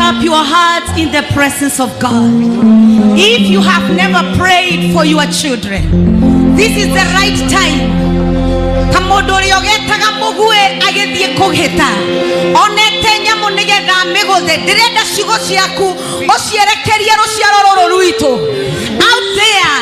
up your hearts in the presence of God. If you have never prayed for your children, this is the right time. Out there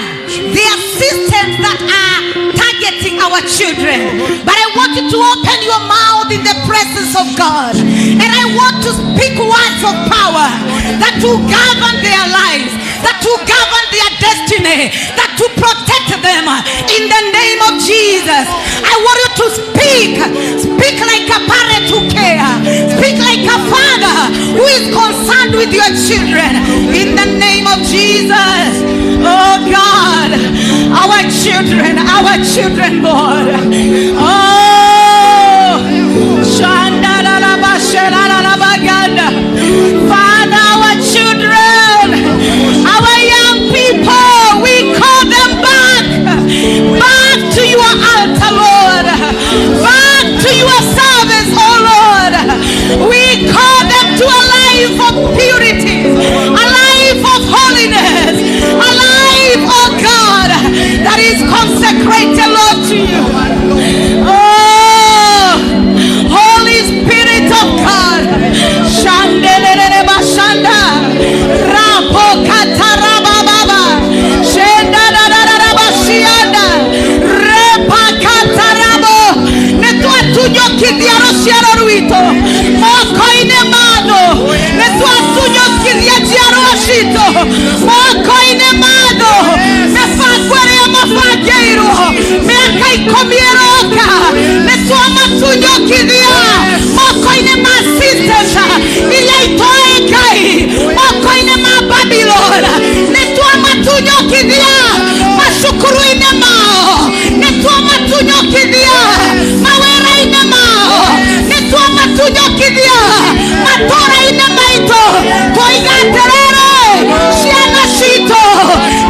are systems that are targeting our children, but I want you to open your mouth in the presence of God, and I want to speak words of power that will govern their lives, that will govern their destiny, that will protect them in the name of Jesus. I want you to speak like a parent who cares, speak like a father who is concerned with your children in the name of Jesus. Oh God, our children, Lord. Oh, Father, our children, our young people, we call them back to your altar, Lord, back to your service, oh Lord. We call them to a life of purity, a life of holiness, a life, oh God, that is consecrated, Lord, to you. Oh, Holy Spirit of God, Shandelele Bashanda, Rapo Katarababa, Shenda Bashianda, Repa Katarabo, Netua Tuño Kidiaro Siaro Ruito, Moko Inemado, Netua Tuño Kidiaro Ashito, Moko Inemado, Mefakwere Mafageiro, Mekai Komieroka, Netua Matuño Kidia, Moko Inema Sisters, Ilaitoekai, Moko Inema Babylon, Netua Matuño Kidia, Mashukuru Inemao, Netua Matuño Kidia, Mawera Inemao, Netua Matuño Kidia, Matora Inemaito, Koiga Terero, Siana Shito,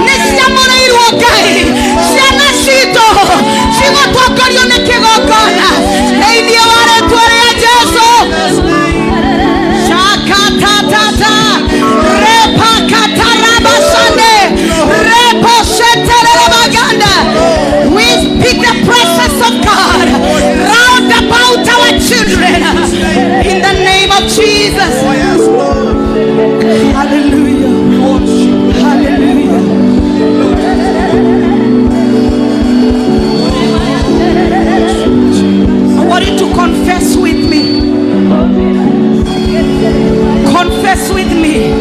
Nesiamona Iruokai, Siana Shito, Shigoto Karione Kigokona, Eidio Are Tuare Jesu, Shakatata, Repa Katarabasane, Repo Shetelebaganda. We speak the presence of God round about our children in the name of Jesus. Hallelujah. Hallelujah. I want you to confess with me. Confess with me.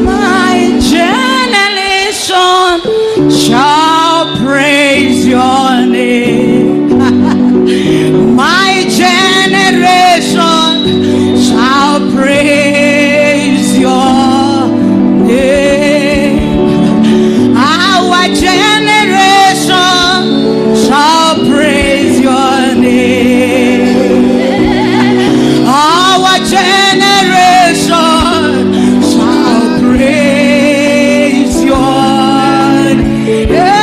My generation shall praise your name. My generation shall praise your name. Our generation shall praise your name. Our generation shall praise your name.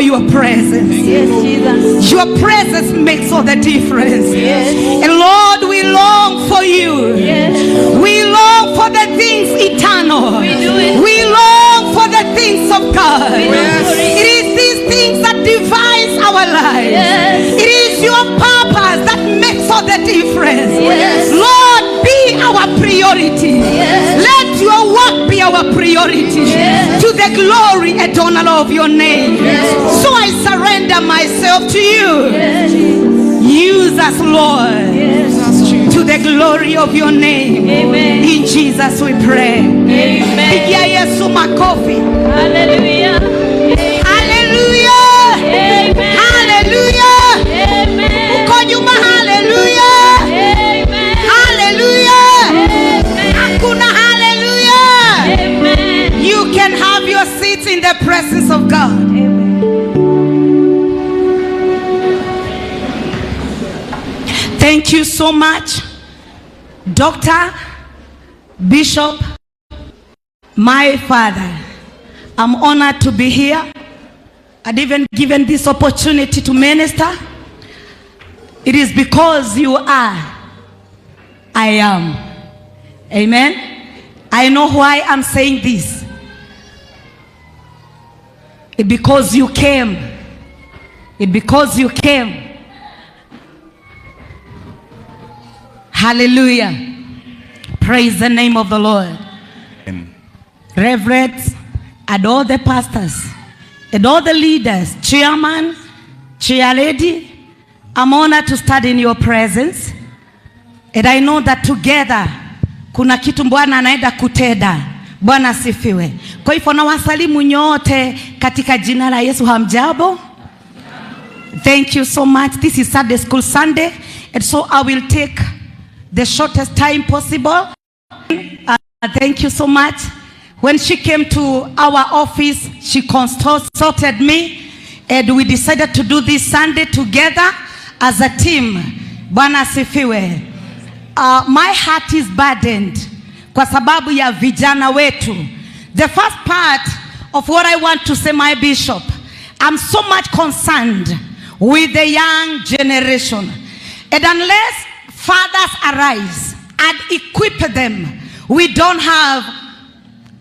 your presence. Yes, Jesus. Your presence makes all the difference. Yes. And Lord, we long for you. Yes. We long for the things eternal. We do it. We long for the things of God. Yes. It is these things that defines our lives. Yes. It is your purpose that makes all the difference. Yes. Lord, be our priority. Yes. Let your work be our priority. Yes. To the glory and honor of your name. Yes. So I surrender myself to you. Yes. Use us, Lord. Yes. To the glory of your name. Amen. In Jesus we pray. Amen. Pigia Yesu makofi. Hallelujah. Hallelujah. Amen. Hallelujah. Amen. Uko nyuma, hallelujah. Amen. Hallelujah. Amen. Hakuna hallelujah. Amen. You can have your seats in the presence of God. Thank you so much, Doctor, Bishop, my father. I'm honored to be here. I'd even given this opportunity to minister. It is because you are, I am. Amen. I know why I'm saying this. It's because you came. It's because you came. Hallelujah. Praise the name of the Lord. Amen. Reverends and all the pastors and all the leaders, chairman, chair lady, I'm honored to stand in your presence. And I know that together kuna kitu Bwana anaenda kutenda. Bwana asifiwe. Kwa hivyo na wasalimu nyote katika jina la Yesu. Hamjambo? Thank you so much. This is Sunday School Sunday, and so I will take the shortest time possible. Thank you so much. When she came to our office, she consulted me, and we decided to do this Sunday together as a team. Bwana asifiwe. My heart is burdened kwa sababu ya vijana wetu. The first part of what I want to say, my bishop, I'm so much concerned with the young generation. And unless fathers arise and equip them, we don't have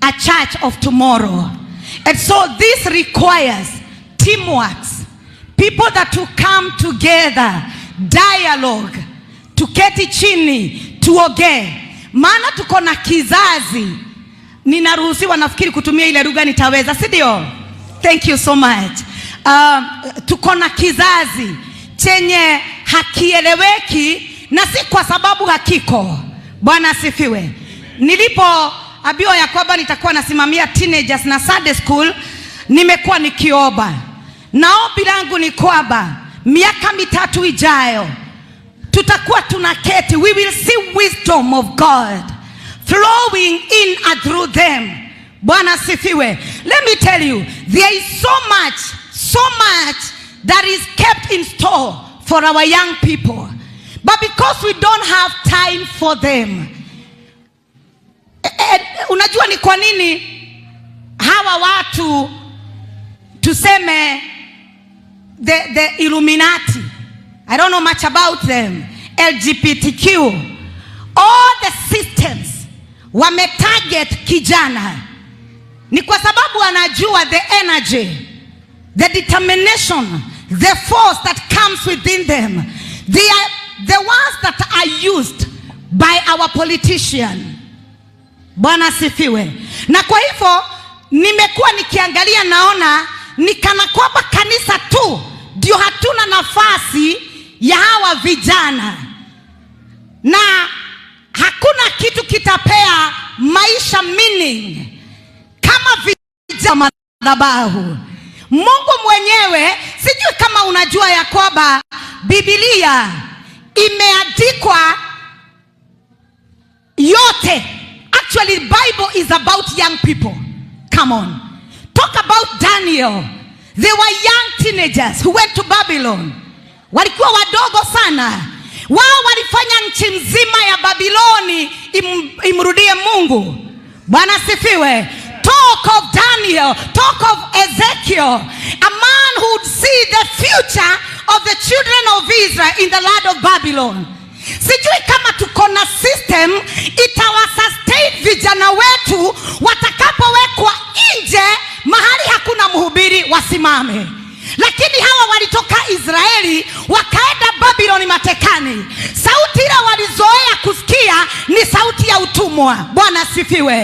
a church of tomorrow. And so this requires teamwork, people that will come together, dialogue, tuketi chini, tuongee. Maana tuko na kizazi, ninaruhusiwa nafikiri kutumia ile lugha nitaweza, si ndio? Thank you so much. Tuko na kizazi chenye hakieleweki, na si kwa sababu hakiko. Bwana asifiwe. Nilipoambiwa ya kwamba nitakuwa nasimamia teenagers na Sunday school, nimekuwa nikiomba. Na ombi langu ni kwamba miaka mitatu ijayo tutakuwa tunaketi, we will see wisdom of God flowing in and through them. Bwana asifiwe. Let me tell you, there is so much that is kept in store for our young people. But because we don't have time for them, unajua ni kwa nini hawa watu tuseme the Illuminati, I don't know much about them, LGBTQ, all the systems wametarget kijana, ni kwa sababu wanajua the energy, the determination, the force that comes within them. They are the ones that are used by our politician. Bwana asifiwe. Na kwa hivyo nimekuwa nikiangalia, naona ni kana kwamba kanisa tu ndio hatuna nafasi ya hawa vijana, na hakuna kitu kitapea maisha meaning kama vijana madhabahu. Mungu mwenyewe, sijui kama unajua ya kwamba Biblia imeandikwa yote. Actually, the Bible is about young people. Come on. Talk about Daniel. They were young teenagers who went to Babylon. Walikuwa wadogo sana. Wao walifanya nchi mzima ya Babiloni imrudie Mungu. Bwana sifiwe. Talk of Daniel, talk of Ezekiel, a man who would see the future of the children of Israel in the land of Babylon. Sijui kama tuko na system itawasustain vijana wetu watakapowekwa nje mahali hakuna mhubiri wasimame. Lakini hawa walitoka Israeli wakaenda Babylon matekani. Sauti ile walizoea kusikia ni sauti ya utumwa. Bwana asifiwe.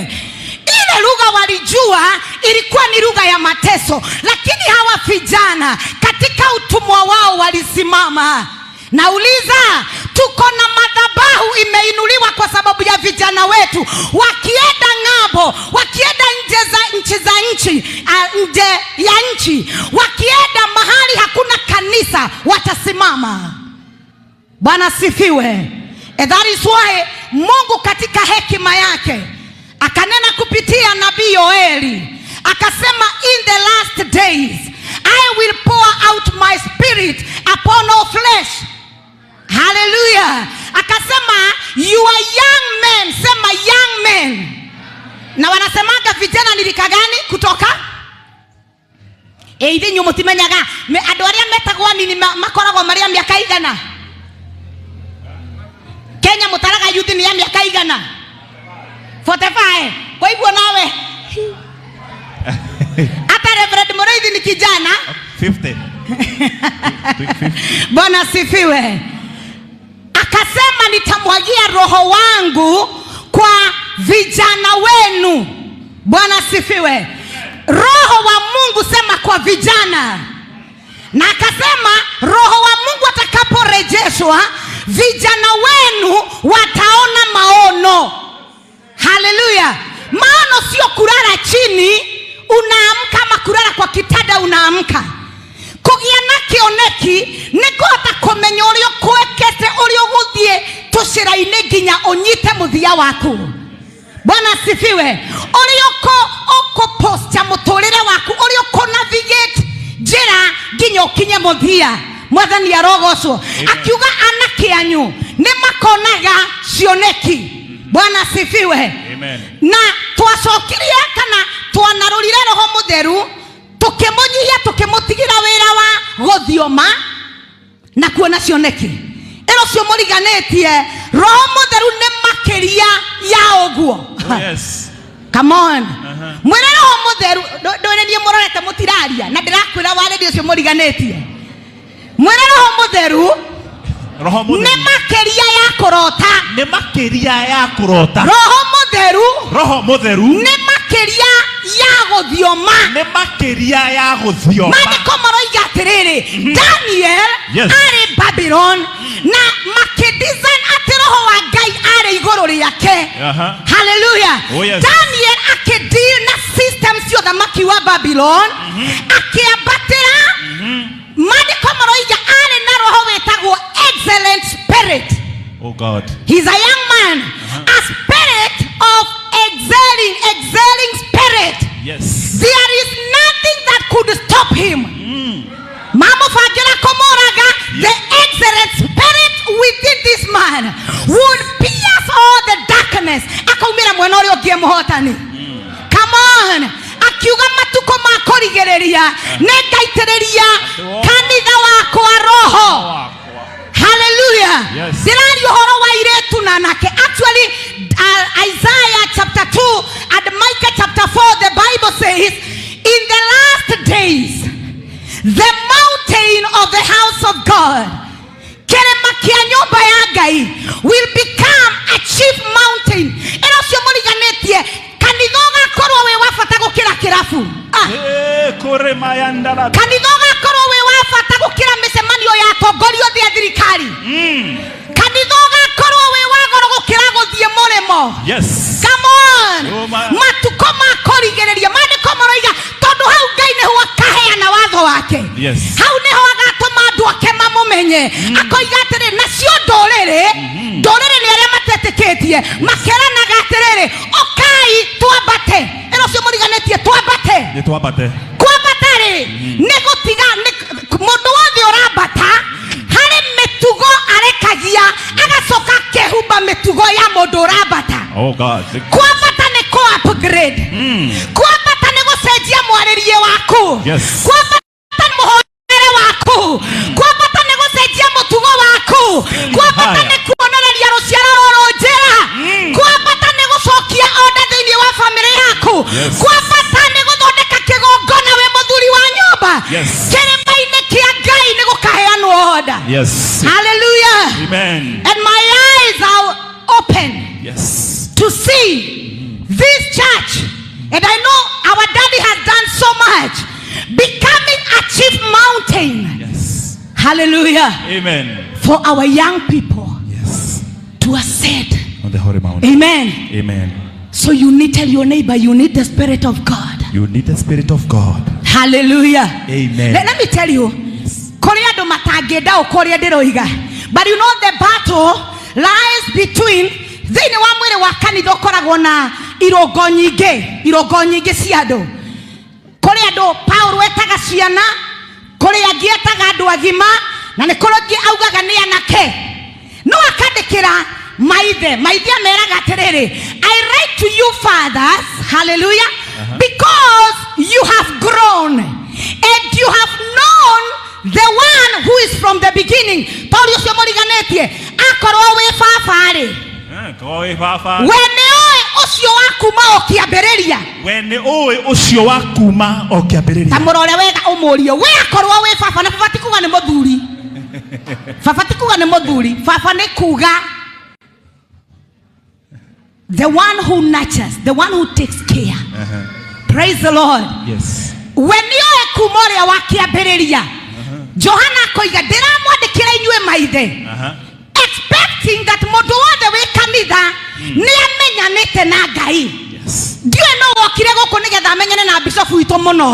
Ile lugha walijua ilikuwa ni lugha ya mateso, lakini hawa vijana katika utumwa wao walisimama. Nauliza, tuko na madhabahu imeinuliwa kwa sababu ya vijana wetu wakienda ng'ambo, wakienda nje ya nchi, wakienda mahali hakuna kanisa watasimama. Bwana sifiwe. And that is why Mungu katika hekima yake akanena kupitia nabii Yoeli, akasema in the last days I will pour out my spirit upon all flesh. Hallelujah. Akasema you are young men, sema young men. Na wanasemaga vijana ni rika gani kutoka? Hivi nyumu timenyaga andũ arĩa metagwo nini makoragwo marĩ a mĩaka igana? Kenya mutaraga youth ni ya mĩaka igana? 45. Kwa hivyo nawe hata Reverend Muriithi ni kijana 50. Bwana sifiwe. Akasema nitamwagia roho wangu kwa vijana wenu. Bwana sifiwe. Roho wa Mungu sema kwa vijana. Na akasema roho wa Mungu atakaporejeshwa vijana wenu wataona maono. Hallelujah. Maono sio kulala chini unaamka ama kulala kwa kitanda unaamka. Kugia na kioneki niko atakomenya urio kwekete urio guthie tushira-ini nginya unyite muthia waku. Bwana sifiwe. Urio oko posture muturire waku urio ko navigate njira nginya ukinye muthia. Mwathani arogocwo. Akiuga anake anyu ni makonaga cioneki. Bwana sifiwe. Amen. Na twacokirie kana twanarurire roho mutheru tukimunyihia tukimutigira wira wa guthioma na kuona cioneki. Ero cio muriganetie roho mutheru ni makiria ya oguo. Yes. Come on. Mwire roho mutheru ndorenie murorete mutiraria na ndirakwira wale cio muriganetie. Mwire roho mutheru ne makeria ya kurota. Ne makeria ya kurota. Roho mutheru ne makeria ya guthioma. Ne makeria ya guthioma. Maandiko maroiga atiriri Daniel ari Babylon na makedesign ati roho wa Ngai ari iguru riake. Hallelujah. Oh, yes. Daniel akedeal na systems yo thamaki wa Babylon akiambatira maandiko maroiga ari na roho wetagwo excellent spirit. Oh God. He's a young man. A spirit of excelling spirit. Yes. There is nothing that could stop him. Mama fagira komoraga, the excellent spirit within this man would pierce all the darkness. Akaumira mwana uri ogie muhotani. Come on. Akiuga matuko makorigereria, negaitereria kanitha wako roho. Hallelujah. Yes. Actually, Isaiah chapter 2 and Micah chapter 4, the Bible says, in the last days, the mountain of the house of God will become a chief mountain. Kanithoga korwo we wafata gukira misemanio ya tongorio thia thirikari. Kanithoga korwo we wagoro gukira guthie murimo. Yes. Come on. Matuko makorigereria maandiko maroiga tondu hau Ngai ni ho akaheana watho wake. Yes. Hau ni ho agatuma andu ake mamumenye. Akoiga atiri nacio ndorere ni aria matetikitie makeranaga atiriri okai twambate. Ero cio muriganetie twambate. Ni twambate. Negutiga mundu wothe urambata hari mitugo arekagia agacoka kehumba mitugo ya mundu urambata. Oh God. Kwambata ni ko upgrade. Kwambata ni gucenjia mwaririe waku. Yes. waku kwambata nĩ gũcenjia mũtugo waku kwambata nĩ kuonereria rũciaro rũrũ njĩra kwambata nĩ gũcokia onda thĩinĩ wa famĩlĩ yaku kwambata nĩ gũthondeka kĩgongona we mũthuri wa nyũmba kĩrĩma-inĩ kĩa Ngai nĩ gũkaheanwo onda. Hallelujah. Amen. And my eyes are open to see this church, and I know our daddy has done so much, becoming a chief mountain. Hallelujah. Amen. For our young people to ascend on the holy mountain. Amen. Amen. So you need, tell your neighbor, you need the Spirit of God. You need the Spirit of God. Hallelujah. Amen. Let me tell you, but you know the battle lies between thĩinĩ wa mwĩrĩ wa kanitha ũkoragwo na irongo nyingĩ cia andũ. Kũrĩ andũ Paul wetaga ciana, kũrĩ angĩ etaga andũ agima, na nĩ kũrĩ angĩ augaga nĩ anake. No akandĩkĩra maithe ameraga atĩrĩrĩ, I write to you fathers, hallelujah, because you have grown and you have known the one who is from the beginning. Paul ucio mũriganĩtie akorwo wĩ baba rĩ, wene oĩ ũcio wa kuma ũkĩambĩrĩria. Ta mũrore wega ũmũrie, we akorwo wĩ baba, na baba ti kuga nĩ mũthuri. Baba ti kuga nĩ mũthuri, baba nĩ kuga the one who nurtures, the one who takes care. Praise the Lord. Yes. When oĩ kuma ũrĩa wa kĩambĩrĩria. Johana koiga ndiramwandĩkĩra inyuĩ maithe, expecting that mũndũ wothe wĩ kanitha nĩ amenyanĩte na Ngai. Ndiũĩ no wokire gũkũ nĩgetha amenyane na bishop witũ mũno.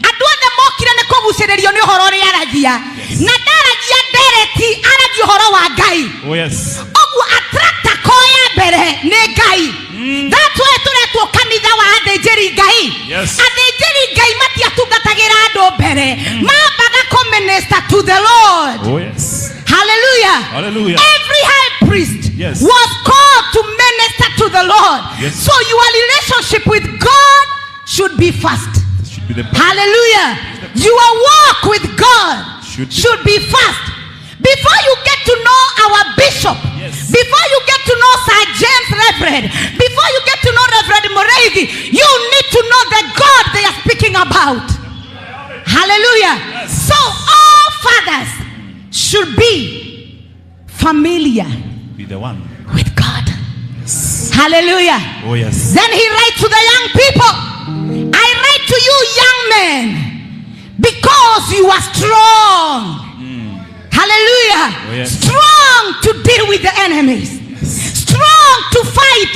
Andũ othe mokire nĩ kũgucĩrĩrio nĩ ũhoro ũrĩa aragia, na ndaragia ndereti, aragia ũhoro wa Ngai. Ũguo attractor koya mbere nĩ Ngai. That's why tũretwo kanitha wa athĩnjĩri Ngai. Athĩnjĩri Ngai matiatungatagĩra andũ mbere, mambaga minister to the Lord. Hallelujah. Every high priest was called to minister to the Lord. So your relationship with God should be first. Hallelujah. Your walk with God should be first. Before you get to know our bishop, before you get to know Sir James Reverend, before you get to know Reverend Moreigi, you need to know the God they are speaking about. Hallelujah. So all fathers should be familiar with the one, with God. Hallelujah. Then he writes to the young people, I write to you young men because you are strong. Hallelujah. Strong to deal with the enemies. Strong to fight.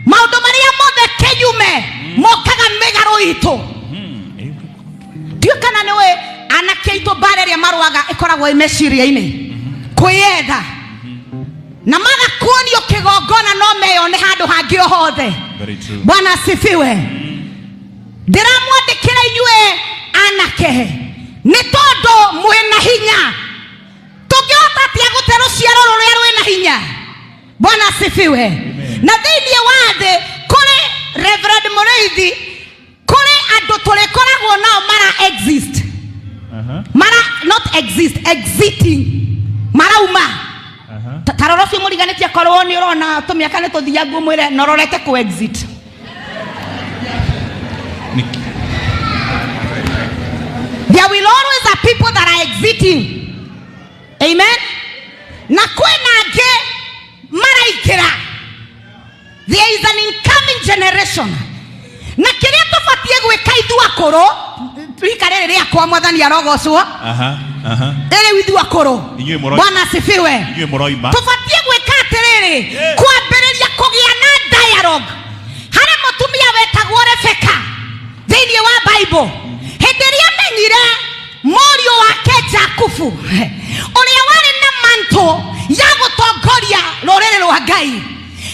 Maũndũ marĩa mothe kenyume mokaga mĩgarũ itũ. Ndiũ kana nĩwe anake itũ mbara ĩrĩa marũaga ĩkoragwo meciria-inĩ kwĩyetha na magakuonio kĩgongona no meyone handũ hangĩ o hothe. Bwana asifiwe. Ndiramwandĩkĩra inyuĩ anake nĩ tondũ mwĩna hinya. Tũngĩhota atĩa gũte rũciaro rũrĩa rwĩna hinya? Bwana asifiwe. Na thĩinĩ wa thĩ kũrĩ Reverend Moreithi, kũrĩ andũ tũrĩkoragwo nao mara exist, mara not exist, exiting, marauma. Tarorofi mũriganĩtie korwo nĩ ũrona tũmĩaka nĩ tũthia guo mwĩre nororete ku exit. There will always be people that are exiting. Amen. Na kwena angĩ maraikĩra. There is an incoming generation. Na kĩrĩa tũbatie gwĩka ithuĩ akũrũ, rika rĩrĩ rĩakwa mwathani arogocwo. Rĩrĩ ithuĩ akũrũ. Bwana asifiwe. Tũbatie gwĩka atĩrĩrĩ, kwambĩrĩria kũgĩa na dialogue. Harĩ mũtumia wetagwo Rebeka thĩinĩ wa Bible. Hĩndĩ ĩrĩa amenyire mũriũ wake Jakubu ũrĩa warĩ na manto ya gũtongoria rũrĩrĩ rwa Ngai,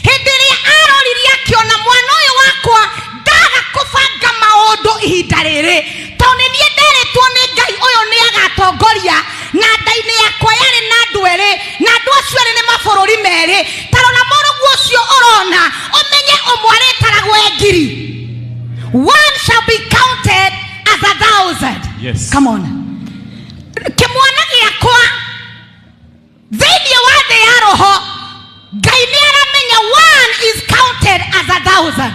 hĩndĩ ĩrĩa aroririe akĩona mwana ũyũ wakwa ndaga kũbanga maũndũ ihinda rĩrĩ, tondũ nĩ niĩ nderĩtwo nĩ Ngai ũyũ nĩ agatongoria, na nda-inĩ yakwa yarĩ na andũ erĩ, na andũ acio erĩ nĩ mabũrũri merĩ. Tarora mũrũguo ũcio ũrona ũmenye ũmwe arĩtaragwo ngiri. One shall be counted as 1,000. Come on. Kimwana giakwa thĩinĩ wa thĩ ya roho Ngai nĩaramenya one is counted as 1,000.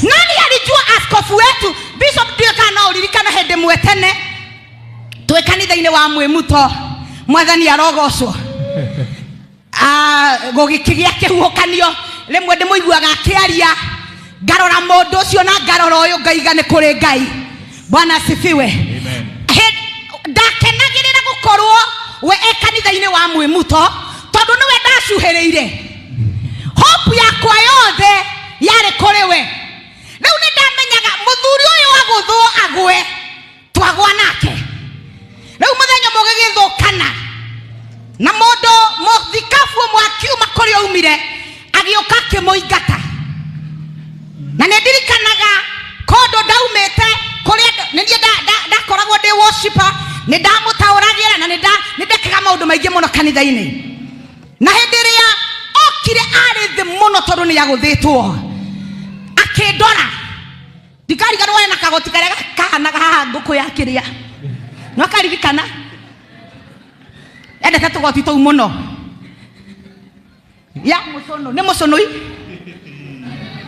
Nani alijua askofu wetu Bishop Milka na ulilikana hende mwetene tuwe kanitha-inĩ wa Mwĩmuto Mwathani arogocwo gũgĩkĩgĩa kĩhuhũkanio rĩmwe ndĩmũiguaga akĩaria ngarora mũndũ ũcio na ngarora ũyũ ngaiga nĩ kũrĩ Ngai. Bwana asifiwe. Ndakenagĩrĩra gũkorwo we kanitha-inĩ wa Mwĩmuto tondũ nĩwe ndacuhĩrĩire. Hope yakwa yothe yarĩ kũrĩ we. Rĩu nĩ ndamenyaga mũthuri ũyũ agũthwo agwe twagwa nake. Rĩu mũthenya mũgĩgĩthũkana na mũndũ mũthikabu mwakiuma kũrĩa aumire agĩũka akĩmũingata. Na nĩndirikanaga kondo ndaumĩte kũrĩa nĩniĩ ndakoragwo ndĩ worshiper, nĩ ndamũtaũragĩra na nĩndekaga maũndũ maingĩ mũno kanitha-inĩ. Na hĩndĩ ĩrĩa okire arĩ thĩ mũno tondũ nĩagũthĩtwo akĩndora ndikariganĩrwo wena kagoti karĩa kahanaga haha ngũkũ ya kĩrĩa no karirikana endete tũgoti tũu mũno ya mũcono nĩ mũconoi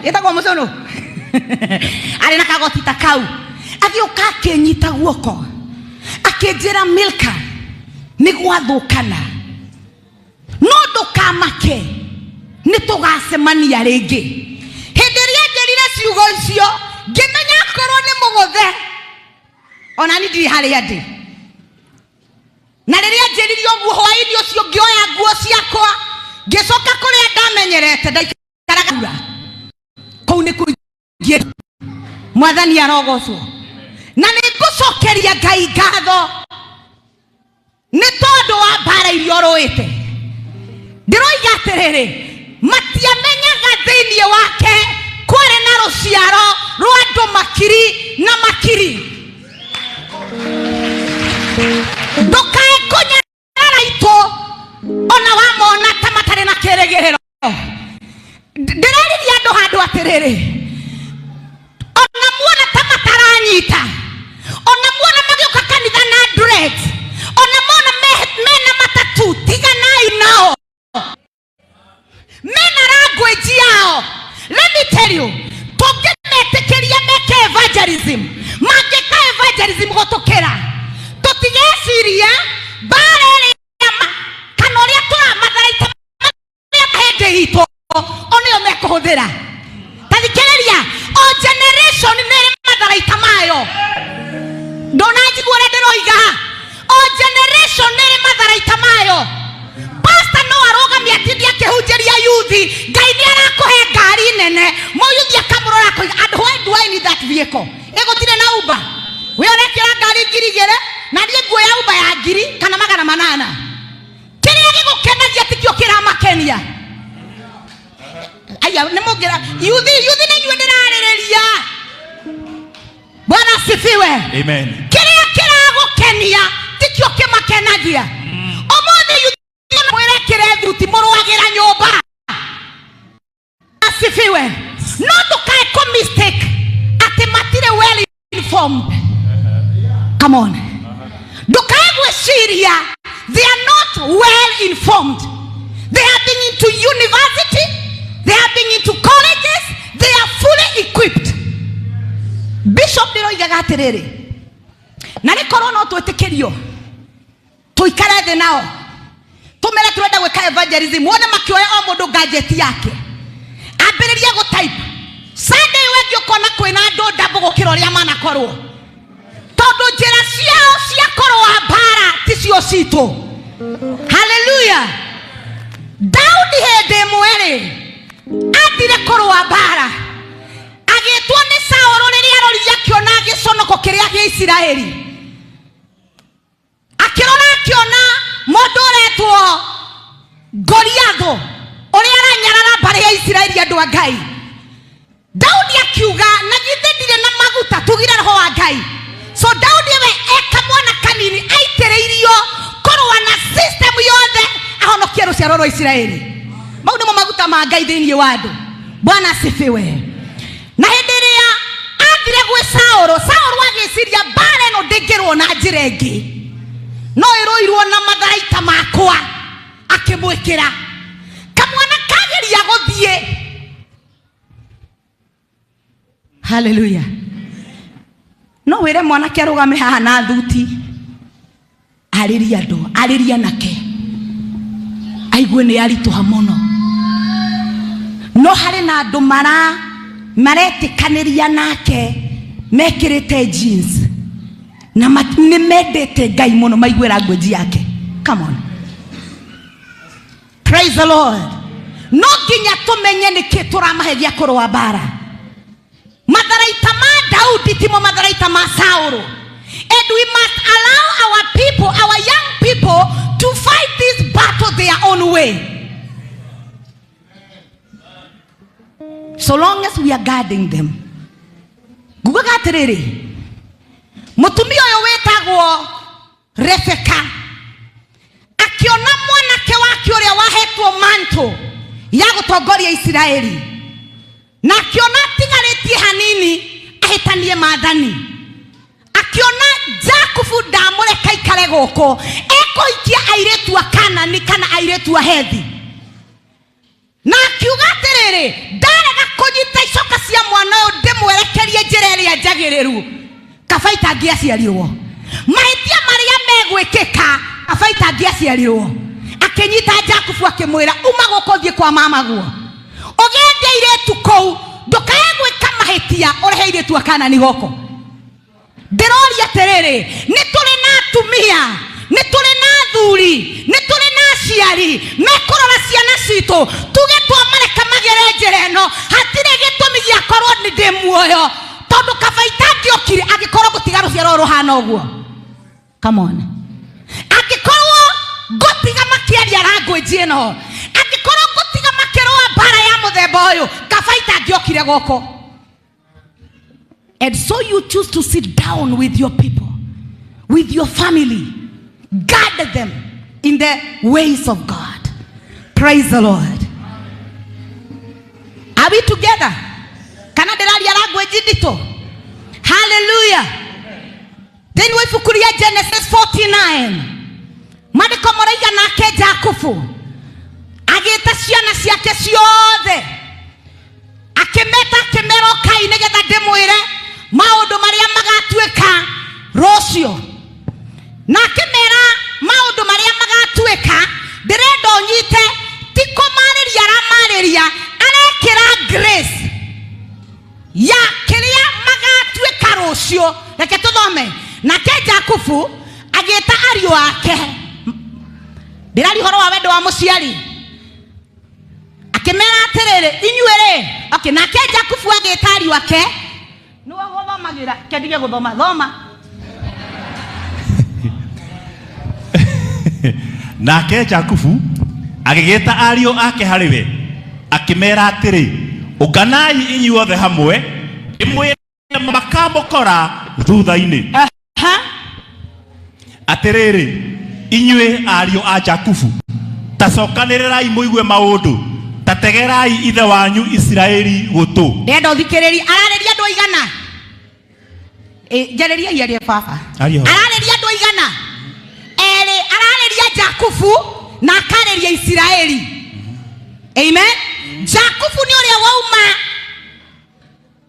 ĩtagwo mũcono arĩ na kagoti ta kau agĩũka akĩnyita guoko akĩnjĩra Milka nĩ gwathũkana no ndũkamake nĩ tũgacemania rĩngĩ. Hĩndĩ ĩrĩa njerire ciugo icio ngĩmenya korwo nĩ mũgũthe ona nĩ ndirĩ harĩa ndĩ. Na rĩrĩa njĩririo ũguo hwaĩ-inĩ ũcio ngĩoya nguo ciakwa ngĩcoka kũrĩa ndamenyerete ndaikaraga ura kũu nĩ kũingĩ. Mwathani arogocwo na nĩ ngũcokeria Ngai ngatho nĩ tondũ wa mbara iria ũrũĩte. Ndĩroiga atĩrĩrĩ matiamenyaga thĩinĩ wake kwarĩ na rũciaro rwa andũ makiri na makiri. Ndũkae kũnyarara itũ ona wamona ta matarĩ na kĩrĩgĩrĩro. Ndĩreriria andũ handũ atĩrĩrĩ ona muona ta mataranyita ona muona magĩũka kanitha na dreads ona muona mena matatu tiganai nao mena language yao. Let me tell you tũngĩmetĩkĩria meke evangelism mangĩka evangelism gũtũkĩra tũtigeciria mbara ĩrĩa kana ũrĩa tũramatharaita hĩndĩ itũ o nĩyo mekũhũthĩra. Tathikĩrĩria o generation nĩ matharaita mayo. Ndonanjigua ũrĩa ndĩroiga o generation nĩ matharaita mayo. Pastor no arũgamia atindi akĩhunjĩria yuthi Ngai nĩ arakũhe ngari nene mũyuthi akamũrora akauga and why do I need that vehicle? Ĩgũtirĩ na Uber we ũrekĩra ngari 2,000 na niĩ nguo ya Uber ya 1,000 kana 800. Kĩrĩa gĩgũkenagia tikĩo kĩramakenia. Aya nĩ mũngira yuthi nĩ inyuĩ ndĩrarĩrĩria. Bwana asifiwe. Amen. Kĩrĩa kĩragũkenia tikĩo kĩmakenagia. Ũmũthĩ yuthi mwĩrekĩre thuti mũrũagĩra nyũmba. Asifiwe. No ndũkae kũ mistake atĩ matirĩ well informed. Come on. Ndũkae gwĩciria they are not well informed. They have been into university, they have been into colleges, they are fully equipped. Bishop nĩroigaga atĩrĩrĩ na nĩ korwo no twĩtĩkĩrio tũikare thĩ nao tũmere tũrenda gwĩka evangelism wone makĩoya o mũndũ gadget yake ambĩrĩria gũtype Sunday wengĩ ũkona kwĩna andũ ndambo gũkĩra ũrĩa manakorwo tondũ njĩra ciao ciakorwo mbara ticio citũ. Hallelujah. Daudi hĩndĩ ĩmwe-rĩ athire kũrũa mbara agĩtwo nĩ Saũlũ rĩrĩa arorire akĩona gĩconoko kĩrĩa gĩa Isiraeli akĩrora akĩona mũndũ ũretwo Goliathũ ũrĩa aranyarara mbara ya Isiraeli andũ a Ngai. Daudi akiuga na githĩ ndirĩ na maguta tugire roho wa Ngai. So Daudi we eka mwana kanini aitĩrĩirio kũrũa na system yothe ahonokie rũciaro rwa Isiraeli. Mau nĩmo maguta ma Ngai thĩinĩ wa andũ. Bwana asifiwe. Na hĩndĩ ĩrĩa athire gwĩ Saũlũ agĩciria mbara ĩno ndĩngĩrwo na njĩra ĩngĩ no iroirwo na matharaita makwa akimwikira kamwana kageria guthie. Hallelujah. No wire mwana ke arugame haha na thuti ariria ndo ariria nake aigwe ni arituha muno. No hari na andu maretikaniria nake mekirite jeans na ni mendete Ngai muno maigwe language yake. Come on, praise the Lord. No nginya tumenye niki turamahegia kurwa bara. Matharaita ma Daudi timo matharaita ma Saulu. And we must allow our people, our young people, to fight this battle their own way. So long as we are guarding them. Gugaga terere. Mutumia oyo wetagwo Rebeka akiona mwanake wake uria wahetwo manto ya gutongoria Israeli, na akiona tigaritie hanini ahitanie maathani, akiona Jakubu ndamureka ikare goko ekoikia airetu a Kanani kana airetu a Hethi, na akiuga atiriri ndarega kunyita icoka cia mwana uyu ndimwerekerie njira iria njagiriru kabaita ngiaciarirwo. Mahitia maria megwikika kabaita ngiaciarirwo. Akinyita Jakubu akimwira uma goko thie kwa mama guo ugende iretu kou ndukae gwika mahitia ureheire tu akana ni goko. Ndirori atiriri ni tuli na atumia, ni tuli na thuri, ni tuli na aciari mekurora ciana citu tuge twamareka magere njira ino hatire gitumi gia korwo ni ndi muoyo tondu kabaita ngiokire agikorwo gutiga ruciaro ruhana uguo. Come on, agikorwo gutiga makiaria language ino, agikorwo gutiga makirwa bara ya muthemba uyu kabaita ngiokire goko. And so you choose to sit down with your people, with your family, guard them in the ways of God. Praise the Lord. Are we together? Kana delaria language dito. Hallelujah. Then we fukuria Genesis 49. Madiko moraiga nake Jakubu agita ciana ciake ciothe akimeta kimero kai nigetha ndimwire maundu maria magatuika rocio, na akimera maundu maria magatuika ndirenda onyite tiko mariria ramariria arekira grace ya kiria magatuika rocio. Reke tuthome. Nake Jakubu agita ariu ake ndirari horo wa wendo wa muciari akimera atiriri inyuere. Okay, nake Jakubu agita ariu ake no guthomagira kendige guthoma thoma. Nake Jakubu agigeta ariu ake hariwe akimera atiri uganai inyuothe hamwe imwe makamukora thutha-ini. Atiriri inyue ariu a Jakubu tacokanirirai muigue maundu tategerai ithe wanyu Israeli gutu. Ndendo thikiriri arariria andu igana njariria iria baba arariria andu igana eri arariria Jakubu na akariria Israeli. Amen. Jakubu ni uria wauma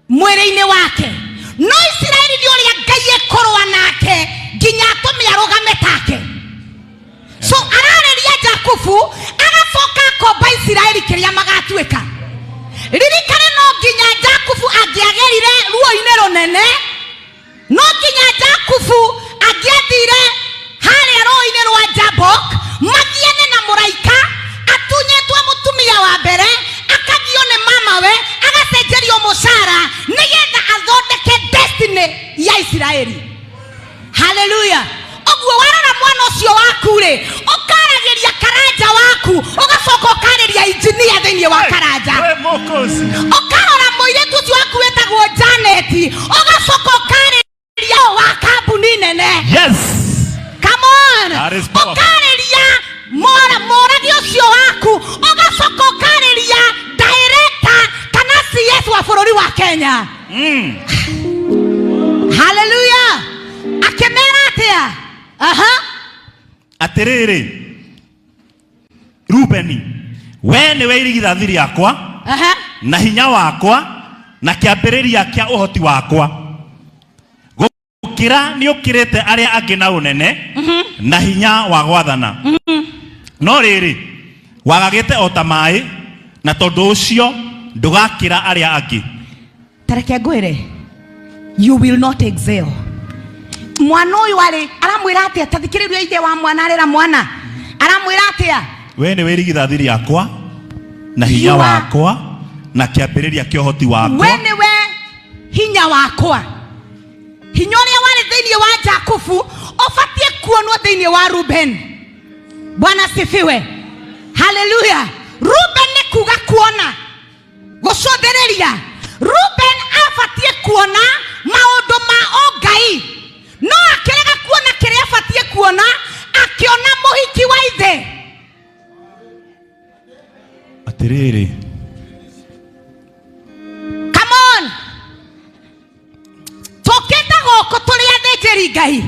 mwiri-ini wake, no Israeli ni uria Ngai ekorwa nake nginya atumia rugame take. So arariria Jakubu agacoka akomba Israeli kiria magatuika. Ririkane no nginya Jakubu angiagerire ruo-ini runene, no nginya Jakubu angiathire haria ruo-ini rwa Jabok mathiene na muraika atunyetwo mutumia wa mbere akagio ni mamawe agacenjerio mucara nigetha athondeke destiny ya Israeli. Hallelujah. Oguo warora mwana ucio waku ri ukaragiria karanja waku ugacoka ukariria engineer thiini wa karanja. Ukarora muiretu ucio waku wetagwo Janet ugacoka ukariria wa kambuni nene. Yes. Come on. Ukariria moragi ucio waku ugacoka ukariria director kana CS wa bururi wa Kenya. Hallelujah. Akemera atia atiriri Rubeni we ni we irigithathi riakwa na hinya wakwa na kiambiriria kia uhoti wakwa gukira ni ukirete aria angi na unene na hinya wa gwathana no riri wagagite ota mai na tondu ucio ndugakira aria angi. Tareke ngwire, you will not excel. Mwana uyu aramwira atia tathikiririo ithe wa mwana arera mwana aramwira atia we ni we irigithathi riakwa na hinya wakwa na kiambiriria kia uhoti wakwa. We ni we hinya wakwa. Hinya uria wari thiini wa Jakubu ubatie kuonwo thiini wa Ruben. Bwana sifiwe. Hallelujah. Ruben ni kuga kuona gucothiriria. Ruben abatie kuona maundu ma Ngai no akirega kuona kiria abatie kuona akiona muhiki wa ithe. Atiriri, come on, toketa goko tuli athĩnjĩri Ngai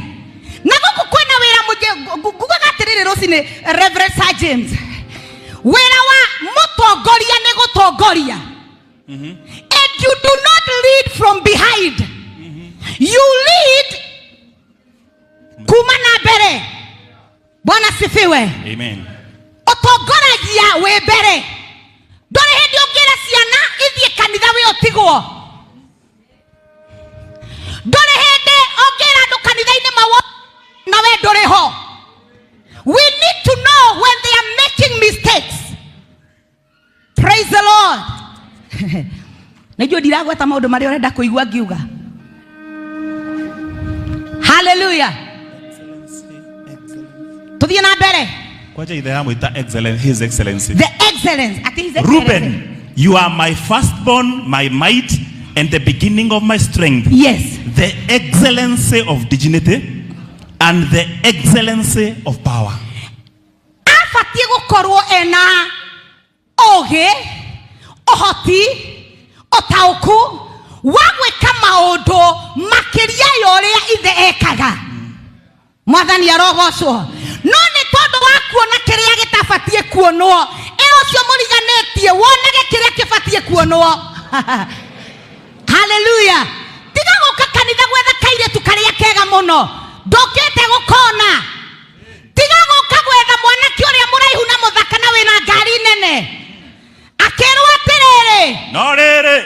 na guku kwina wira muingi ngugaga atiriri rucini Reverend Sir James wira wa mutongoria ni gutongoria. And you do not lead from behind. You lead kuma na mbere. Bwana sifiwe. amen. Utongoragia we mbere. Ndore hindi ungira ciana ithie kanitha we utigwo. Ndore hindi ungira andu kanitha-ini mawo na we ndore ho. We need to know when they are making mistakes. Praise the Lord. Najua ndiragweta maundu maria urenda kuigua ngiuga. Hallelujah. Tuthie na mbere. Kwaja ithe amwita excellence, his excellency. The excellence. Ati his Ruben, excellence. you are my firstborn, my might, and the beginning of my strength. Yes. The excellency of dignity and the excellency of power. Abatie gukorwo ena oge, ohoti, otauku, wagwika maundu makiria ya uria ithe ekaga. Mwathani arogocwo. No ni tondu wa kuona kiria gitabatie kuonwo. Ucio muriganetie wonage kiria kibatie kuonwo. Hallelujah. Tiga guka kanitha gwetha kairetu karia kega muno. Ndokete gukona. Tiga guka gwetha mwanake uria muraihu na muthaka na wina ngari nene. Akerwo atiriri. No riri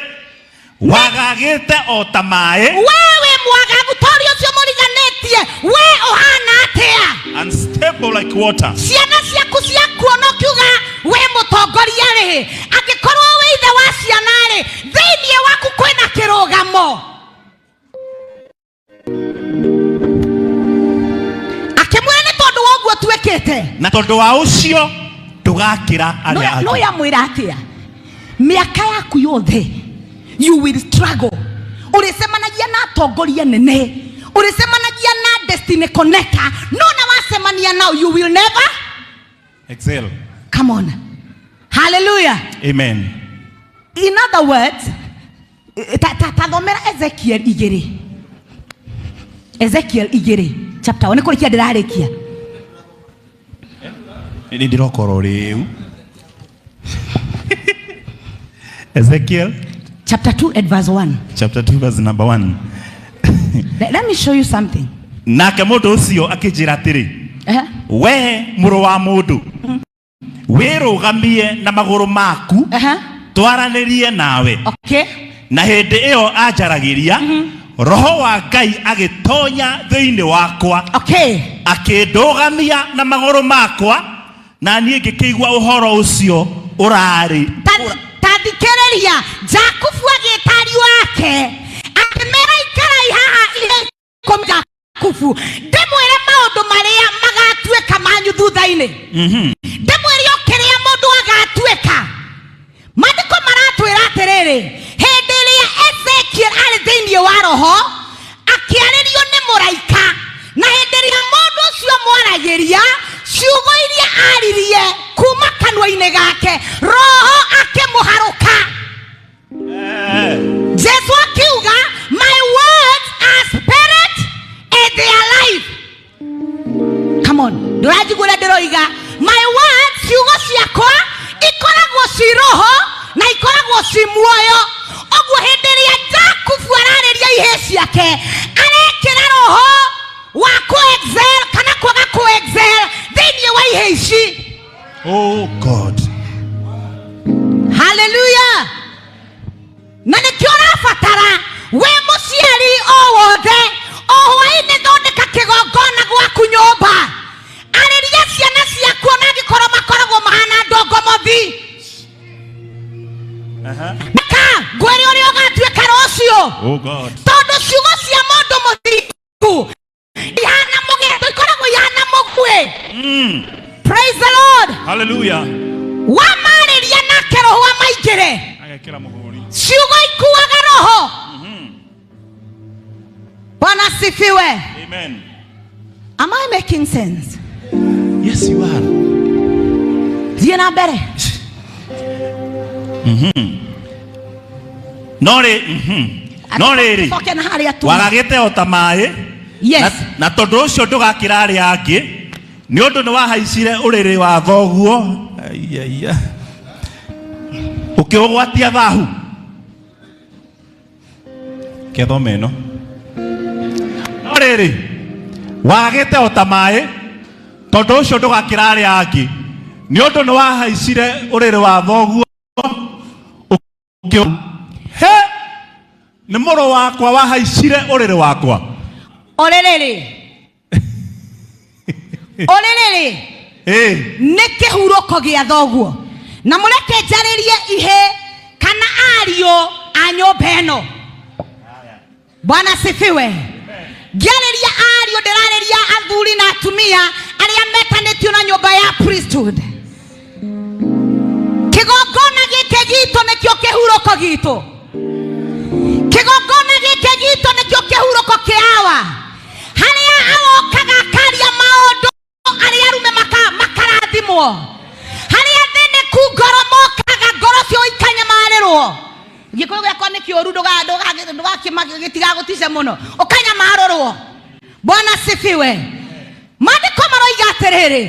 wagagite ota mai. Wewe mwagagu tori ucio muriganetie. We ohana atia. Unstable like water. Ciana ciaku cia kuona kiuga we mutongoria ri. Angikorwo we ithe wa ciana ri, thiini waku kwina kirugamo. Akimwira ni tondu wa uguo twekete. Na tondu wa ucio ndugakira aria angi. No ya mwira atia. Miaka yaku yothe you will struggle. Ulisemanagia na atongoria nene. Ulisemanagia na destiny connector. No na wasemania now you will never excel. Come on. Hallelujah. Amen. In other words, tathomera Ezekiel 2. Ezekiel 2 chapter 1 kurikia ndirarikia. Ni ndirokoro riu. Ezekiel chapter 2 at verse 1. Chapter 2 verse number 1. Let me show you something. Nake mundu ucio akijira atiri. We muru wa mundu. Wirugamie na maguru maku. Twaranirie nawe. Okay. Na hindi iyo ajaragiria roho wa Ngai agitonya thiini wakwa. Okay. Akindugamia na maguru makwa na nie ngikigwa uhoro ucio urari. Tathikiriria Jakubu agitari wake akimera ikarai haha ile kom Jakubu ndimwire maundu maria magatuika manyu thutha-ini. Ndimwire okiria mundu agatuika. Maandiko maratwira atiriri hindi iria Ezekiel ari thiini wa roho akiaririo ni muraika na hindi iria mundu ucio mwaragiria ciugo iria aririe kuma kanwa-ini gake roho akimuharuka. Jesu akiuga my words are spirit and they are life. Come on. Nduraji ci muoyo oguo hindi ria Jakubu arareria ihe ciake arekira roho wa ku excel kana kwaga ku excel thiini wa ihe ici. Oh God. Hallelujah. Na nikio rabatara we muciari o wothe o hwaini thondeka kigongona gwaku nyumba ariria ciana ciaku na gikorwo makoragwo mahana ndongo mothi. Gweri uria ugatuika rucio. Oh God. Tondu ciugo cia mundu muthingu ihana mugeto ikoragwo ihana mugwe. Praise the Lord. Hallelujah. Wamariria nake roho wa maingire Agekira muhuri. ciugo ikuaga roho. Bwana sifiwe. Amen. Am I making sense? Yes, you are. Zie na mbere. Nori. Soke na haria tu. Wagagite ota mai. Yes. Na tondu ucio ndugakira aria angi ni undu ni wahaicire uriri wa thoguo. Aiya. Ukiugwatia thahu. Kethome no. Nori. Wagagite ota mai. Tondu ucio ndugakira aria angi ni undu ni wahaicire uriri wa thoguo. He ni muro wakwa wahaicire uriri wakwa. Orerere. Nä kä hurå gia thoguo na må reke njarä ihe kana ariå a nyåmba ä no. Bwana sifiwe. Ngiarä ariå ndä rarä athuri na atumia arä a metanä tio na nyåmba ya Priesthood. Kä gongona gä kä gitå nä kä o kä hurå gitå. Kä gongona gä kä gitå nä kä o kä hurå kä awa harä a agokaga akaria maå arĩa arume makarathimwo harĩa thĩnĩ ku ngoro mokaga ngoro cio ikanyamarĩrwo. Gĩkũyũ gĩakwa nĩ kĩũru ndũgagĩtiga mũno ũkanyamarũrwo. Bwana sifiwe. Maandĩko maroiga atĩrĩrĩ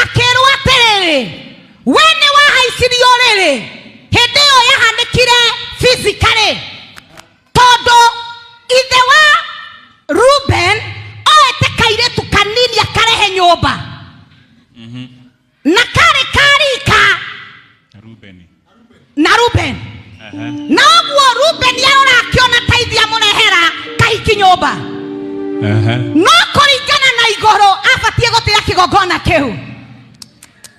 akĩrwo atĩrĩrĩ we nĩ wahaicirio rĩrĩ hĩndĩ ĩyo yahanĩkire physically tondũ ithe wa Ruben oete kairĩtu kanini akarehe nyũmba na karĩ karika na Ruben na ũguo Ruben arora akĩona taithi amũrehera kahiki nyũmba no kũringana na igũrũ abatie gũtĩra kĩgongona kĩu.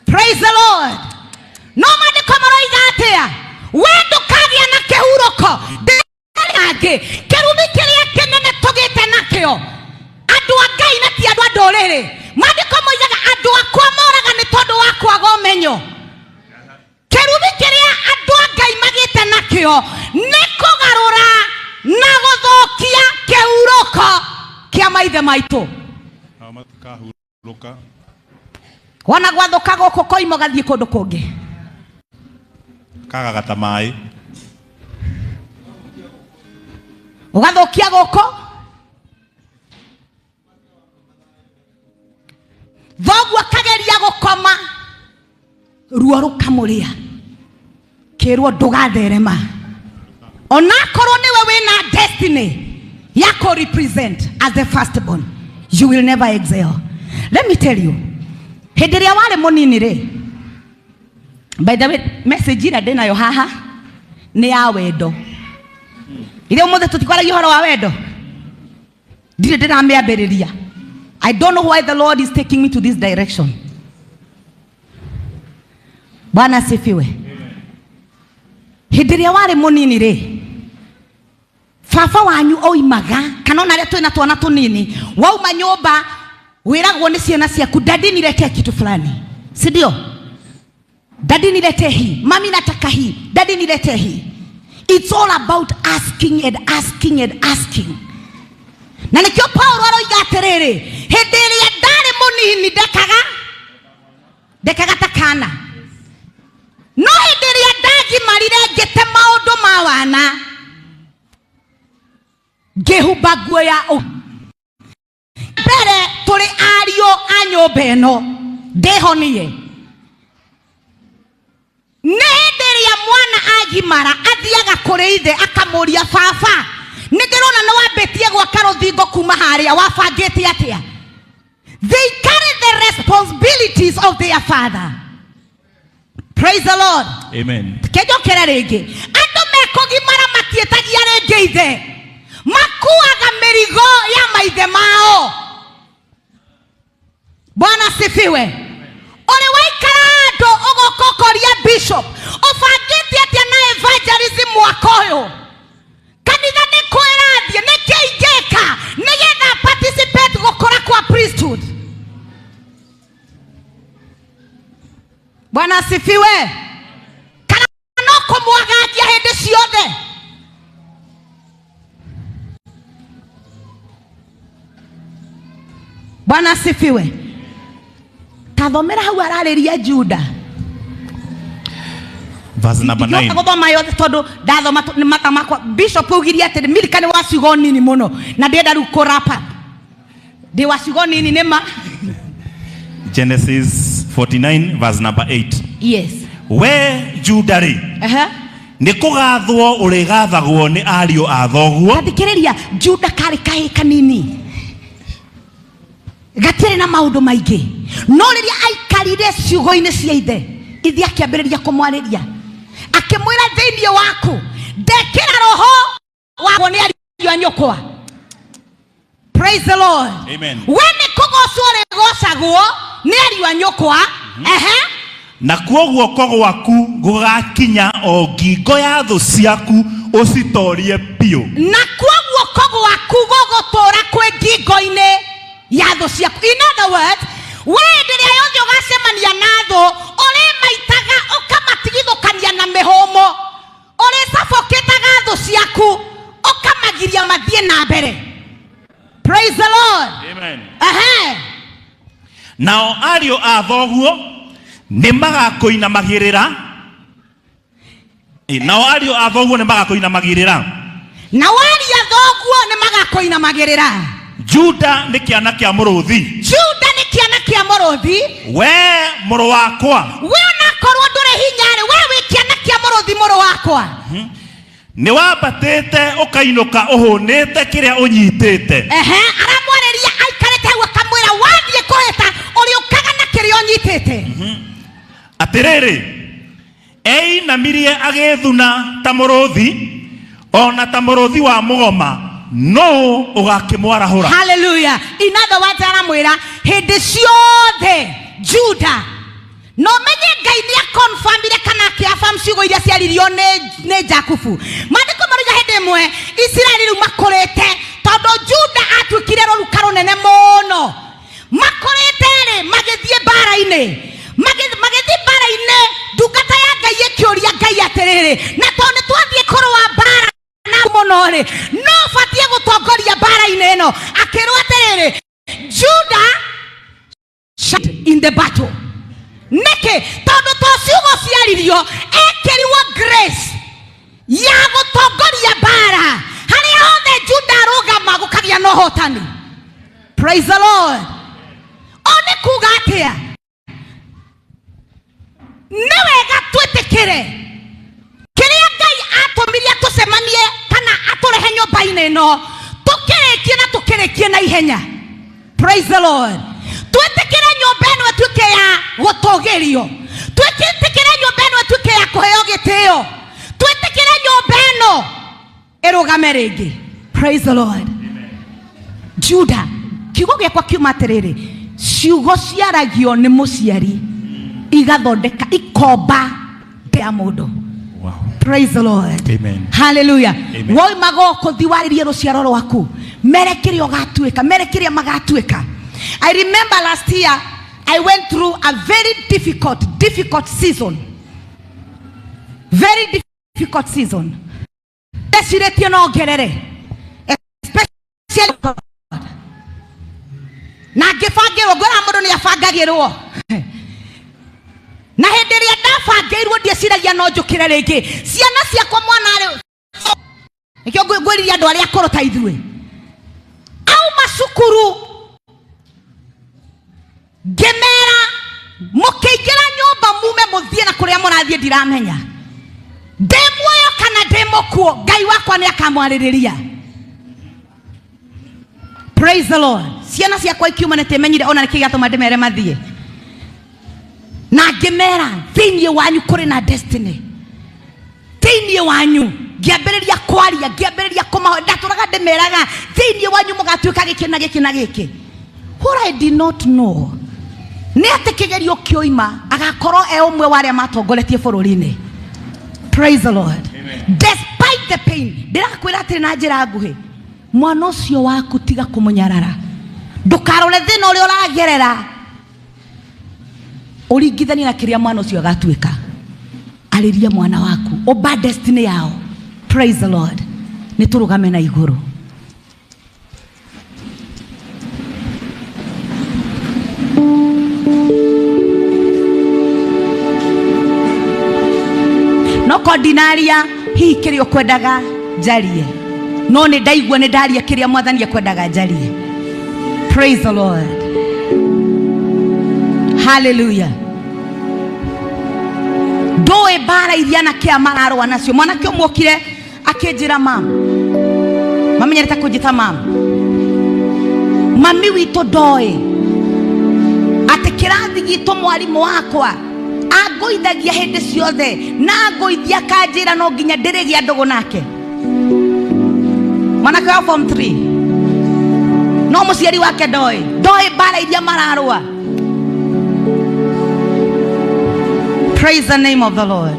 Praise the Lord. No maandĩko maroiga atĩa we ndũkagĩa na kĩhurũko angĩ kĩrumi kĩrĩa kĩnene tũgĩte nakĩo andũ a Ngai na ti andũ a ndũrĩrĩ. Maandĩko moigaga andũ akwa moraga nĩ tondũ wa kwaga ũmenyo. Kĩrumi kĩrĩa andũ a Ngai magĩte nakĩo nĩ kũgarũra na gũthũkia kĩhurũko kĩa maithe maitũ. Wona gwathũka gũkũ koimo gathiĩ kũndũ kũngĩ kagagata maĩ ũgathũkia gũkũ thoguo akageria gũkoma ruo rũkamũrĩa kĩrwo ndũgatherema onakorwo nĩwe wĩna destiny ya represent as the firstborn you will never excel. Let me tell you hĩndĩ ĩrĩa warĩ mũnini rĩ, by the way message ĩrĩa ndĩnayo haha nĩ ya wendo. Ile ũmũthĩ tũtikwaragia ũhoro wa wendo ndirĩ ndĩramĩambĩrĩria. I don't know why the Lord is taking me to this direction. Bwana sifiwe. Hĩndĩ ĩrĩa warĩ mũnini rĩ, baba wanyu oimaga kana ona arĩa twĩna twana tũnini wauma nyũmba wĩragwo nĩ ciana ciaku dadi niletee kitu fulani, si ndio? Dadi niletee hii, mami nataka hii, dadi niletee hii. It's all about asking and asking and asking. Na nikio Paulo aroiga atĩrĩrĩ hĩndĩ ĩrĩa ndarĩ mũnini ndekaga takana no hĩndĩ ĩrĩa ndagimarire ngĩte maũndũ ma wana ngĩhumba nguo ya mbere tũrĩ ariũ a nyũmba ĩno ndĩhonie. Nĩ hĩndĩ ĩrĩa mwana agimara athiaga kuri ithe akamuria baba nĩndĩrona nĩ wambĩtie gwaka rũthingo kuma harĩa wabangĩte atĩa. They carry the responsibilities of their father. Praise the Lord. Amen. Kejokera rĩngĩ andũ mekũgimara matiĩtagia rĩngĩ ithe, makuaga mĩrigo ya maithe mao. Bwana sifiwe. Ore waikara andũ ũgokokoria bishop ũbangĩte atĩa na evangelism mwaka ũyũ, kanitha nĩ kwĩrathie nĩ kĩingĩka nĩgetha participate gũkũra kwa priesthood. Bwana sifiwe. Kana no kũmwagagia hĩndĩ ciothe. Bwana sifiwe. Kathomera hau ararĩria Juda. Verse number 9. Ngũthoma yothe tondũ ndathoma nĩ matamakwa. Bishop ugirie atĩ Milka nĩ wacigo nini mũno na ndĩenda rĩu kũrapa. Ndĩ wacigo nini nĩma. Genesis 49 verse number 8. Yes. We Juda ri. Nĩ kũgathwo ũrĩgathagwo nĩ ariũ a thoguo. Gathikĩrĩria Juda karĩ kahĩ kanini. Gatirĩ na maũndũ maingĩ. No rĩrĩa aikarire ciugo-inĩ cia ithe, ithe akĩambĩrĩria kũmwarĩria. Akĩmwĩra thĩinĩ waku, ndekĩra roho wako nĩ ariũ a nyũkwa. Praise the Lord. Amen. We nĩ kũgocwo ũrĩgocagwo nĩ ariũ a nyũkwa. Na kuoguo kogwaku gũgakinya o ngingo ya thũ ciaku ũcitorie biũ. Na kuoguo kogwaku gũgũtũra kwĩ ngingo-inĩ ya thũ ciaku. In other words, we ndĩrĩa yothe ũgacemania na thũ ũrĩmaitaga ũkamatigithũkania na mĩhũmũ, ũrĩcaboketaga thũ ciaku ũkamagiria mathiĩ na mbere. Praise the Lord. Amen. Nao ariũ a thoguo nĩ magakũinamagĩrĩra. Nao ariũ a thoguo nĩ magakũinamagĩrĩra. Nao ariũ a thoguo nĩ magakũinamagĩrĩra. Juda nĩ kĩana kĩa mũrũthi. Juda nĩ kĩana kĩa mũrũthi. We mũrũ wakwa. We onakorwo ndũrĩ hinya rĩ, we wĩ kĩana kĩa mũrũthi mũrũ wakwa. Nĩ wambatĩte ũkainũka ũhũnĩte kĩrĩa ũnyitĩte. Aramwarĩria aikarĩte hau akamwĩra wathiĩ kũhĩta ũrĩũkaga na kĩrĩa ũnyitĩte. Atĩrĩrĩ, einamirie agĩthuna ta mũrũthi, ona ta mũrũthi wa mũgoma, no ũgakĩmwarahũra. Hallelujah. In other words, aramwĩra hĩndĩ ciothe Juda no menye Ngai nĩ akonfirmire kana akĩaffirm ciugo iria ciaririo nĩ Jakubu. Maandĩko maruga hĩndĩ ĩmwe Isiraeli rĩu makũrĩte tondũ Juda atuĩkire rũruka rũnene mũno. Makũrĩte rĩ magĩthiĩ mbara-inĩ. Magĩthiĩ mbara-inĩ ndungata ya Ngai ĩkĩũria Ngai atĩrĩrĩ, na tondũ twathiĩ kũrũa mbara na mũno rĩ, no batiĩ gũtongoria mbara-inĩ ĩno. Akĩrwo atĩrĩrĩ, Juda in the battle. Nĩkĩ tondũ to ciugo ciaririo ekĩrirwo grace ya gũtongoria mbara harĩa hothe Juda arũgama gũkagĩa na ũhotani. Praise the Lord. O nĩ kuga atĩa? Nĩ wega twĩtĩkĩre kĩrĩa Ngai atũmirie tũcemanie kana atũrehe nyũmba-inĩ ĩno, tũkĩrĩkie na tũkĩrĩkie na ihenya. Praise the Lord. Twĩtĩkĩre nyũmba ĩno ĩtuĩke ya gũtũgĩrio. Twĩtĩkĩre nyũmba ĩno ĩtuĩke ya kũheo gĩtĩo. Twĩtĩkĩre nyũmba ĩno ĩrũgame rĩngĩ. Praise the Lord. Juda, kiugo gĩakwa kiuma atĩrĩrĩ, ciugo ciaragio nĩ mũciari igathondeka ikomba ya mũndũ. Wow. Praise the Lord. Amen. Hallelujah. Amen. Woi magoko thiwaririe rũciaro rwaku. Mere kĩrĩa ũgatuĩka, mere kĩrĩa magatuĩka. I remember last year I went through a very difficult season. Very difficult season. Especially God. Na ngĩbangĩrwo ngora mũndũ nĩ abangagĩrwo. Na hĩndĩ ĩrĩa ndabangĩirwo ndieciragia no njũkĩre rĩngĩ. Ciana ciakwa mwana rĩ. Nĩkĩo ngwĩriria andũ arĩa akũrũ ta ithuĩ. Auma cukuru ngĩmera mũkĩingĩra nyũmba mume mũthiĩ na kũrĩa mũrathiĩ ndiramenya. Demuoyo kana demokuo, Ngai wakwa ni akamwaririria. Praise the Lord. Ciana ciakwa ikiuma nitemenyire ona nikigatuma ndimere mathie. Na ngimera thiini wanyu kuri na destiny. Thiini wanyu ngiambiriria kwaria, ngiambiriria kumaho, ndaturaga ndimeraga thiini wanyu mugatuika giki na giki na giki. What I did not know ni ati kigerio kioima agakorwo umwe wale matongoretie bururi-ini. Praise the Lord. Amen. Despite the pain, ndirakwira ati na njira nguhi, mwana ucio waku tiga kumunyarara, ndukarore thina uria uragerera, uringithani na kiria mwana ucio agatuika. Aliria mwana waku, oba destiny yao. Praise the Lord. Niturugame na iguru. No kodinaria hii kirio kwendaga jarie, no ni ndaigua ni ndaria kiria mwathani akwendaga jarie. Praise the Lord. Hallelujah. Doe bara iria na kia mararwa nacio. Mwanake umwokire akinjira mamenyerete kunjita mami wito doe ati kirathi gitu mwarimu wakwa agoithagia hindi ciothe na agoithia kanjira no nginya ndirigia ndugu nake. Mwanake wa form 3 no muciari wake doe bara iria mararwa. Praise the name of the Lord.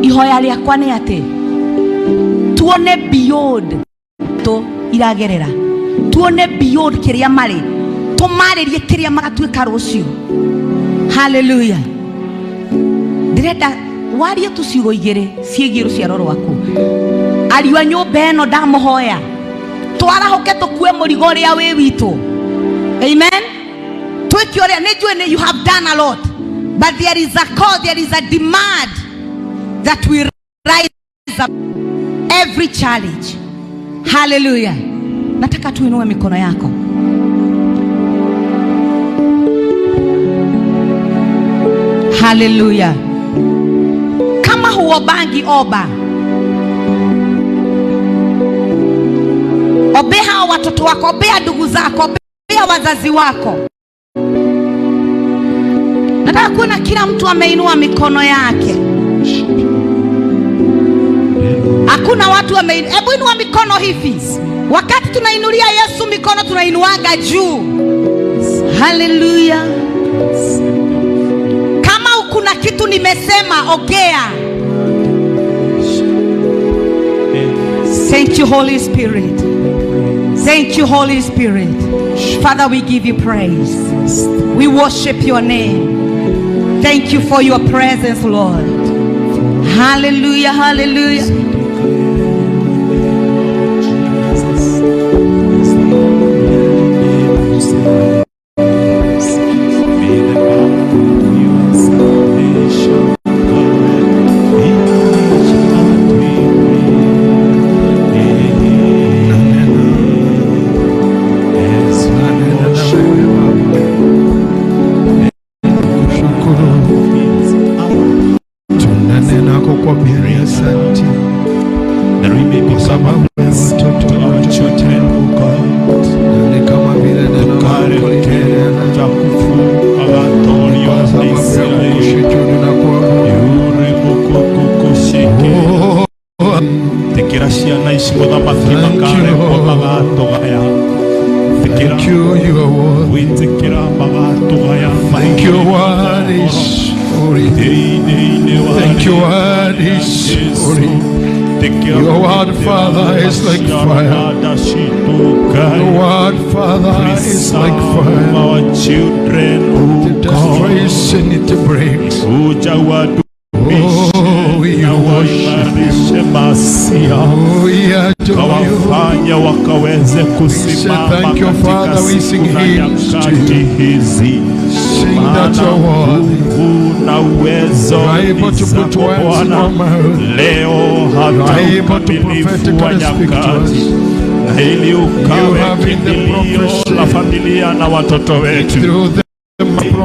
Ihoya riakwa ni ati tuone beyond to iragerera, tuone beyond kiria mari, tumaririe kiria magatuika rucio. Hallelujah. Direta warie tucigo igire ciegi ruciaro rwaku. Ariwa nyumba eno ndamuhoya twarahoke tukue murigo ria wi witu. Amen. Twikioria nejwe you have done a lot, but there is a call, there is a demand that we rise up every challenge. Hallelujah. Nataka tuinue mikono yako. Hallelujah. Kama huobangi oba, obea watoto wako, obea ndugu zako, obea wazazi wako. Nataka kuona kila mtu ameinua mikono yake. Hakuna watu wameinua. Hebu inua mikono hivi. Wakati tunainulia Yesu mikono tunainuaga juu. Hallelujah. Kama kuna kitu nimesema ongea. Thank you Holy Spirit. Thank you Holy Spirit. Father, we give you praise. We worship your name. Thank you for your presence, Lord. Hallelujah, hallelujah. Your word, Father, is like fire. Your word, Father, is like fire. Our children, It destroys sin, it breaks. Oh, we worship you. Oh, we adore you. We say thank you, Father. We sing hymns to you. Sing that you're worthy. You're able to put words in our mouth. You're able to prophetically speak to us. You have in the prophecy through them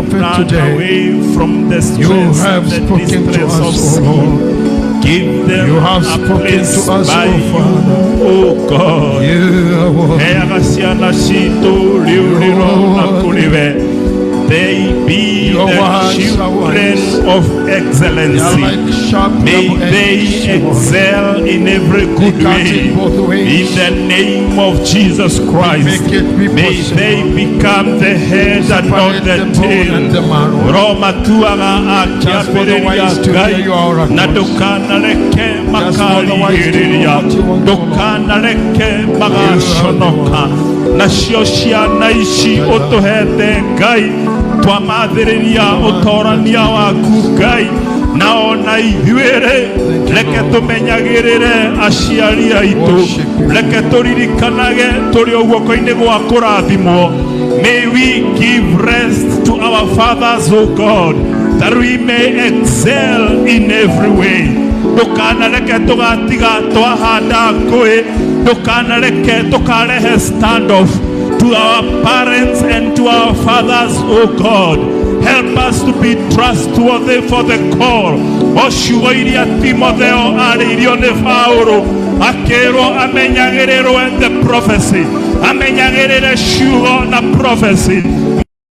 prophet run today. away from the You stress have and the spoken to distress of us, O sin. Lord. Give them You have a spoken place to us, by O you, Father. O God. You are worthy. Heaga ciana citu riuriro na kuriwe. They be Your the words are children wise. of They are excellency. like sharp May double-edged they sword. excel in every good They cut way. it both ways. In the name of Jesus Christ, Make it be may possible. they become the head and not Separate the the bone and the tail. marrow. Roma tuaga Just for the wise to akiambĩrĩria hear your oracles. na ndũkanareke Just for the wise to know makarigĩrĩria, what you want to know. ndũkanareke magaconoka. Nacio ciana ici ũtũhete Ngai, twamathĩrĩria ũtorania waku Ngai, na ona ithuĩ-rĩ reke tũmenyagĩrĩre aciari aitũ, reke tũririkanage tũrĩ o guoko-inĩ gwa kũrathimwo. May we give rest to our fathers, O God, that we may excel in every way. Ndũkanareke tũgatiga twahanda ngũĩ, ndũkanareke tũkarehe standoff to our parents and to our fathers, O God. Help us to be trustworthy for the call. O ciugo iria Timotheo arĩirio nĩ Paulo, akĩrwo amenyagĩrĩrwo the prophecy, amenyagĩrĩre ciugo na prophecy.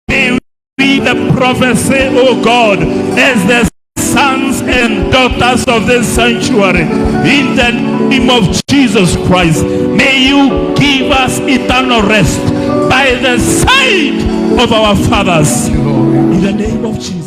May we the prophecy, O God, as the sons and daughters of this sanctuary. In the name of Jesus Christ, may you give us eternal rest by the side of our fathers. In the name of Jesus.